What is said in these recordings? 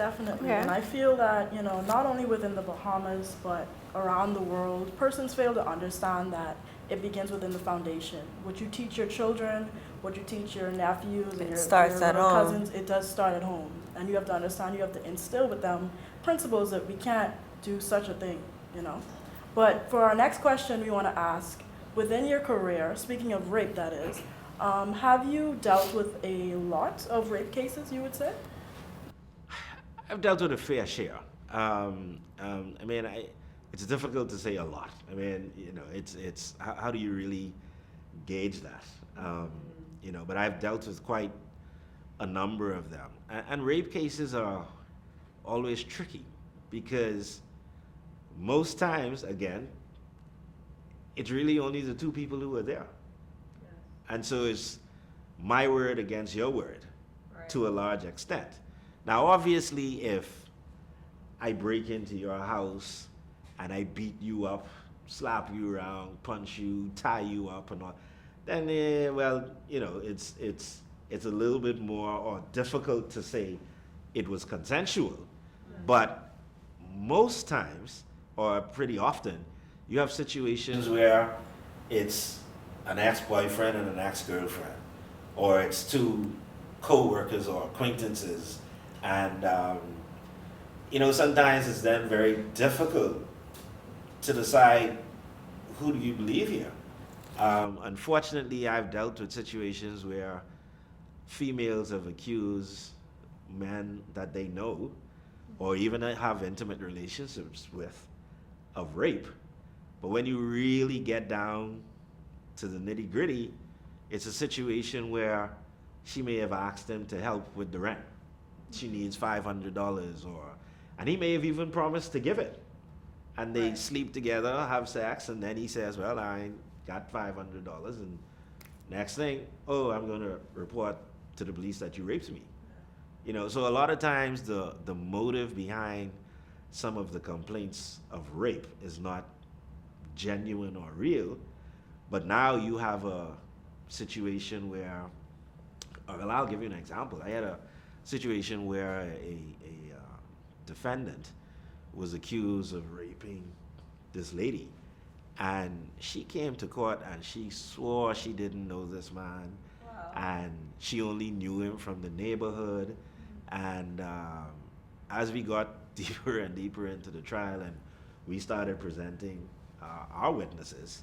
Definitely. Okay. And I feel that, not only within the Bahamas, but around the world, persons fail to understand that it begins within the foundation. What you teach your children, what you teach your nephews and It your starts at little home. cousins, it does start at home. And you have to understand, you have to instill with them principles that we can't do such a thing. But for our next question, we want to ask, within your career, speaking of rape, that is, have you dealt with a lot of rape cases, you would say? I've dealt with a fair share. I mean, it's difficult to say a lot. I mean, it's how do you really gauge that? But I've dealt with quite a number of them, and rape cases are always tricky because most times, again, it's really only the two people who are there, and so it's my word against your word to a large extent. Now, obviously, if I break into your house and I beat you up, slap you around, punch you, tie you up, and all, then well, it's a little bit more or difficult to say it was consensual. But most times, or pretty often, you have situations where it's an ex-boyfriend and an ex-girlfriend, or it's two co-workers or acquaintances, and sometimes it's then very difficult to decide who do you believe here. Unfortunately, I've dealt with situations where females have accused men that they know or even have intimate relationships with of rape. But when you really get down to the nitty gritty, it's a situation where she may have asked him to help with the rent. She needs $500, and he may have even promised to give it. And they sleep together, have sex, and then he says, "Well, I ain't got $500." And next thing, "Oh, I'm going to report to the police that you raped me." So a lot of times the motive behind some of the complaints of rape is not genuine or real, but now you have a situation where, well, I'll give you an example. I had a situation where a defendant was accused of raping this lady, and she came to court and she swore she didn't know this man. Wow. And she only knew him from the neighborhood. And as we got deeper and deeper into the trial and we started presenting our witnesses,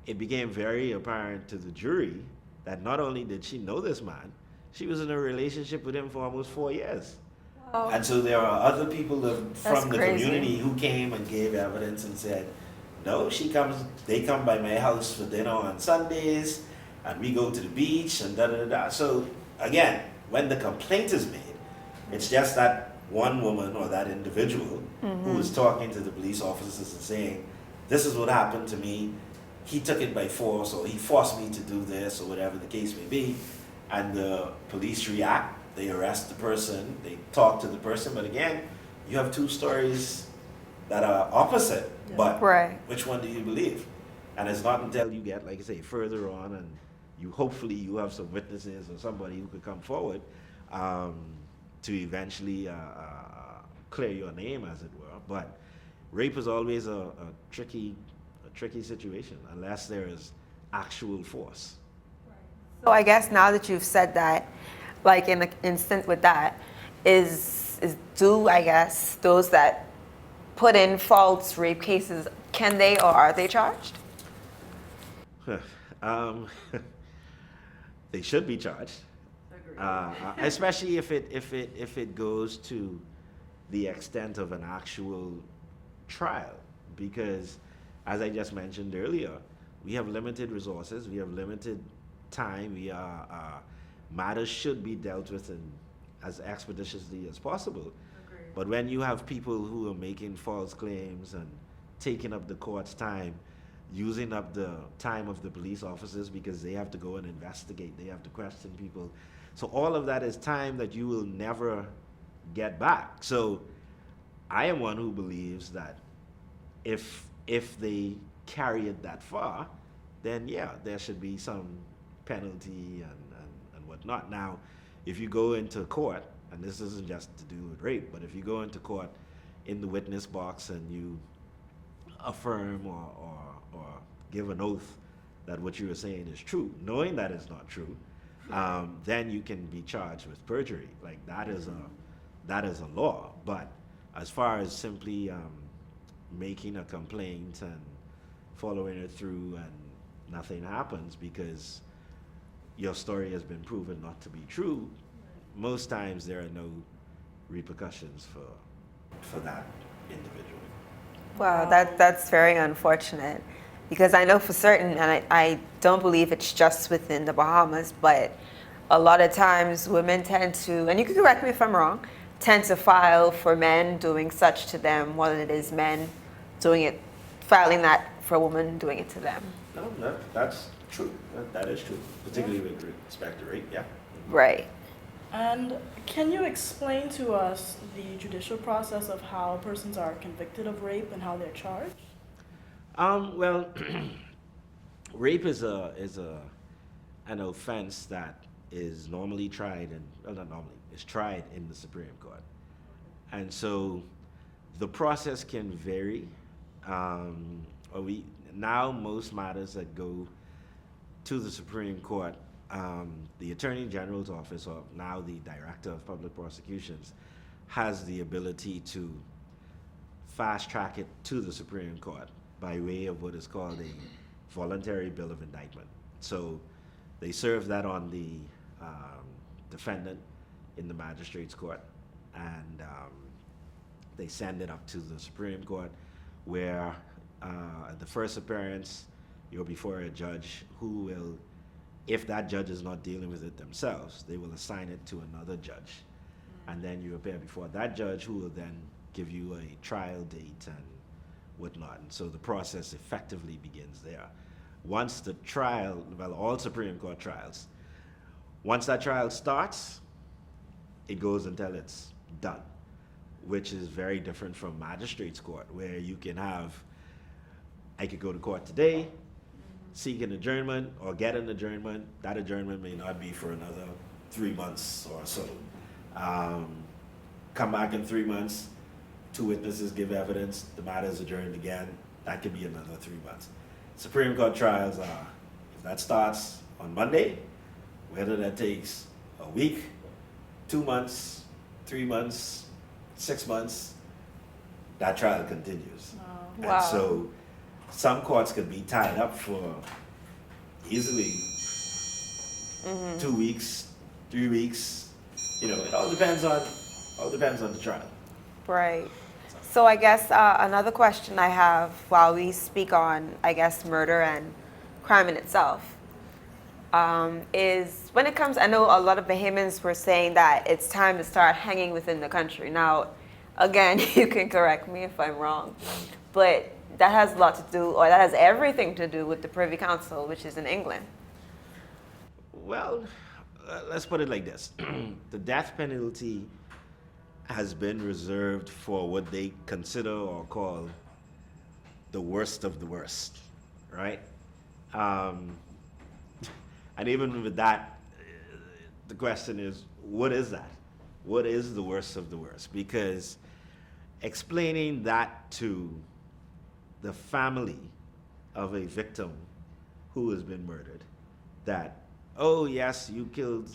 it became very apparent to the jury that not only did she know this man, she was in a relationship with him for almost 4 years. Wow. And so there are other people from the community who came and gave evidence and said, "No, they come by my house for dinner on Sundays, and we go to the beach, and da da da da." So again, when the complaint is made, it's just that one woman or that individual who is talking to the police officers and saying, "This is what happened to me. He took it by force, or he forced me to do this," or whatever the case may be. And the police react, they arrest the person, they talk to the person. But again, you have two stories that are opposite. Yeah. But which one do you believe? And it's not until you get, like I say, further on and hopefully you have some witnesses or somebody who could come forward to eventually clear your name, as it were. But rape is always a tricky situation unless there is actual force. So I guess now that you've said that, like in the instance with that, I guess those that put in false rape cases, can they or are they charged? They should be charged, especially if it goes to the extent of an actual trial, because as I just mentioned earlier, we have limited resources, we have limited time, matters should be dealt with as expeditiously as possible. Agreed. But when you have people who are making false claims and taking up the court's time, using up the time of the police officers because they have to go and investigate, they have to question people. So all of that is time that you will never get back. So I am one who believes that if they carry it that far, then yeah, there should be some penalty and whatnot. Now, if you go into court and this isn't just to do with rape, but if you go into court in the witness box and you affirm or give an oath that what you are saying is true, knowing that it's not true, then you can be charged with perjury. Like that is a law. But as far as simply making a complaint and following it through and nothing happens because your story has been proven not to be true, most times there are no repercussions for that individual. Wow, that's very unfortunate because I know for certain, and I don't believe it's just within the Bahamas, but a lot of times women tend to, and you can correct me if I'm wrong, tend to file for men doing such to them more than it is men doing it, filing that for a woman doing it to them. No, that's true. That is true, particularly with respect to rape, yeah. Right. And can you explain to us the judicial process of how persons are convicted of rape and how they're charged? Well, rape is an offense that is normally tried not normally, it's tried in the Supreme Court. And so the process can vary. Now most matters that go to the Supreme Court, the Attorney General's office, or now the Director of Public Prosecutions, has the ability to fast track it to the Supreme Court by way of what is called a voluntary bill of indictment. So they serve that on the defendant in the magistrate's court, and they send it up to the Supreme Court, where at the first appearance you're before a judge who will, if that judge is not dealing with it themselves, they will assign it to another judge, and then you appear before that judge, who will then give you a trial date and whatnot. And so the process effectively begins there. Once the trial, well, all Supreme Court trials, once that trial starts, it goes until it's done, which is very different from magistrate's court, where you can have, I could go to court today, seek an adjournment or get an adjournment. That adjournment may not be for another 3 months or so. Come back in 3 months, 2 witnesses give evidence, the matter is adjourned again, that could be another 3 months. Supreme Court trials are, if that starts on Monday, whether that takes a week, 2 months, 3 months, 6 months, that trial continues. Wow. And so some courts could be tied up for easily 2 weeks, 3 weeks. You know, it all depends on the trial. Right. So I guess another question I have while we speak on, I guess, murder and crime in itself, is when it comes, I know a lot of Bahamians were saying that it's time to start hanging within the country. Now, again, you can correct me if I'm wrong, but that has a lot to do, or that has everything to do with the Privy Council, which is in England. Well, let's put it like this. The death penalty has been reserved for what they consider or call the worst of the worst, right? And even with that, the question is, what is that? What is the worst of the worst? Because explaining that to the family of a victim who has been murdered, that, oh yes, you killed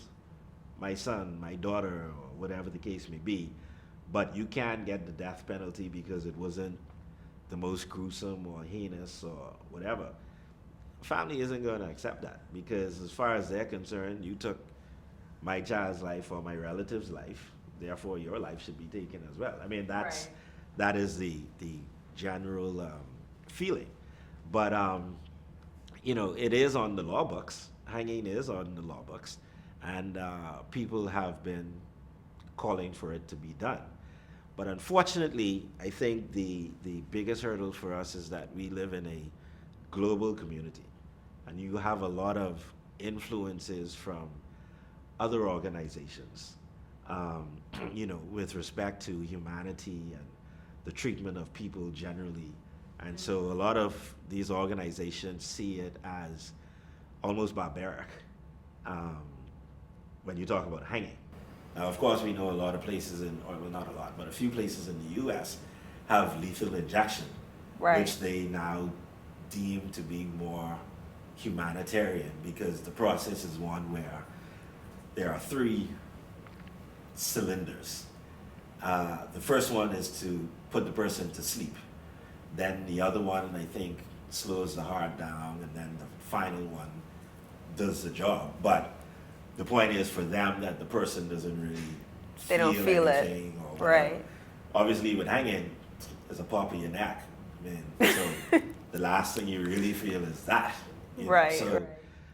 my son, my daughter, or whatever the case may be, but you can't get the death penalty because it wasn't the most gruesome or heinous or whatever. Family isn't going to accept that, because as far as they're concerned, you took my child's life or my relative's life, therefore your life should be taken as well. I mean, that is the general feeling. But you know, it is on the law books. Hanging is on the law books, and people have been calling for it to be done. But unfortunately, I think the biggest hurdle for us is that we live in a global community, and you have a lot of influences from other organizations, you know, with respect to humanity and the treatment of people generally. And so a lot of these organizations see it as almost barbaric when you talk about hanging. Now, of course, we know a lot of places well, not a lot, but a few places in the U.S. have lethal injection, Right. which they now deem to be more humanitarian because the process is one where there are 3 cylinders. The first one is to put the person to sleep. Then the other one, I think, slows the heart down, and then the final one does the job. But the point is for them that the person doesn't really They don't feel it. anything or whatever. Right. Obviously, with hanging, there's a pop in your neck. So the last thing you really feel is that. you know. Right, So, right.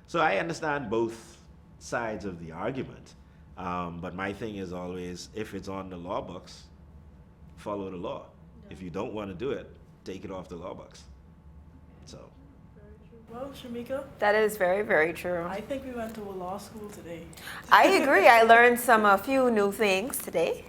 so I understand both sides of the argument. But my thing is always, if it's on the law books, follow the law. If you don't want to do it, take it off the law books. So, Well, Shamika, That is very, very true. I think we went to a law school today. I agree. I learned a few new things today.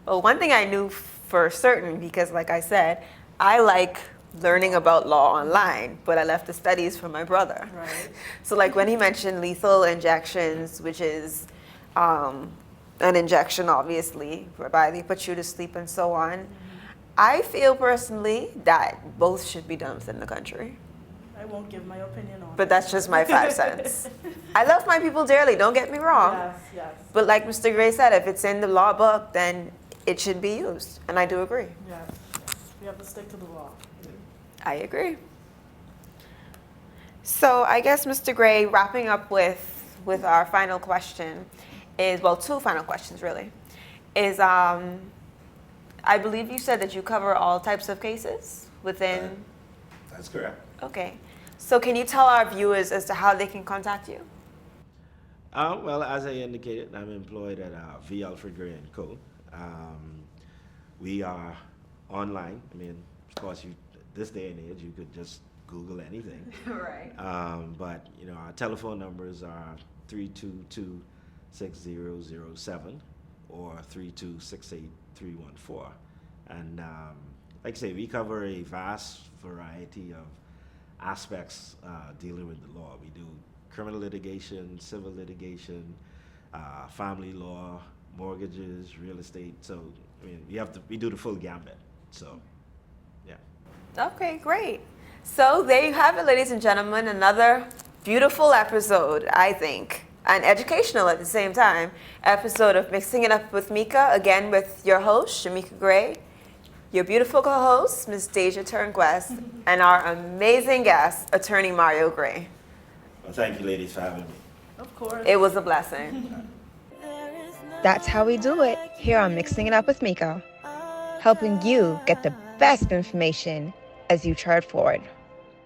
Well, one thing I knew for certain, because like I said, I like learning about law online, but I left the studies for my brother. Right. So like when he mentioned lethal injections, which is an injection obviously, whereby they put you to sleep and so on, I feel personally that both should be done within the country. I won't give my opinion on But it. that's just my 5 cents. I love my people dearly, don't get me wrong. Yes, yes, But like Mr. Gray said, if it's in the law book, then it should be used. And I do agree. yes. We have to stick to the law. I agree. So I guess, Mr. Gray, wrapping up with our final question is, well, 2 final questions really, is I believe you said that you cover all types of cases within, that's correct. okay. So can you tell our viewers as to how they can contact you? Well, as I indicated, I'm employed at V. Alfred Gray & Co. We are online. I mean, of course, this day and age, you could just Google anything. Right. But, our telephone numbers are 322-6007 or 3268314. And like I say, we cover a vast variety of aspects dealing with the law. We do criminal litigation, civil litigation, family law, mortgages, real estate. So, I mean, we do the full gambit. So, yeah. Okay, great. So there you have it, ladies and gentlemen, another beautiful episode, I think, and educational at the same time, episode of Mixing It Up with Meka, again with your host, Shamika Gray, your beautiful co-host, Ms. Deja Turnquest, and our amazing guest, Attorney Mario Gray. Well, thank you, ladies, for having me. Of course. It was a blessing. That's how we do it here on Mixing It Up with Meka, helping you get the best information as you chart forward.